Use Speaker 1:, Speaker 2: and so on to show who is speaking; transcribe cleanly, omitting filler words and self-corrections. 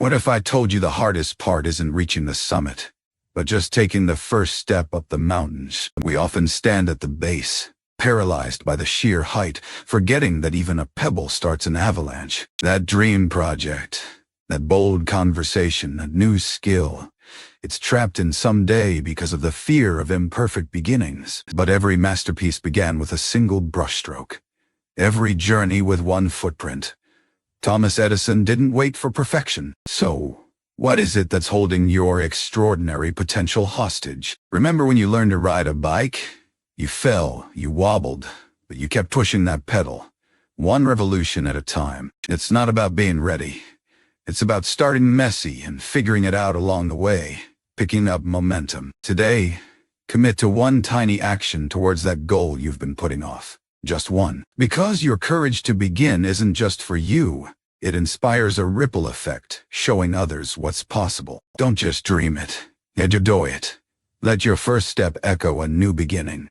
Speaker 1: What if I told you the hardest part isn't reaching the summit, but just taking the first step up the mountains? We often stand at the base, paralyzed by the sheer height, forgetting that even a pebble starts an avalanche. That dream project, that bold conversation, that new skill, it's trapped in someday because of the fear of imperfect beginnings. But every masterpiece began with a single brushstroke. Every journey with one footprint. Thomas Edison didn't wait for perfection. So, what is it that's holding your extraordinary potential hostage? Remember when you learned to ride a bike? You fell, you wobbled, but you kept pushing that pedal, one revolution at a time. It's not about being ready. It's about starting messy and figuring it out along the way, picking up momentum. Today, commit to one tiny action towards that goal you've been putting off. Just one. Because your courage to begin isn't just for you. It inspires a ripple effect, showing others what's possible. Don't just dream it. Enjoy it. Let your first step echo a new beginning.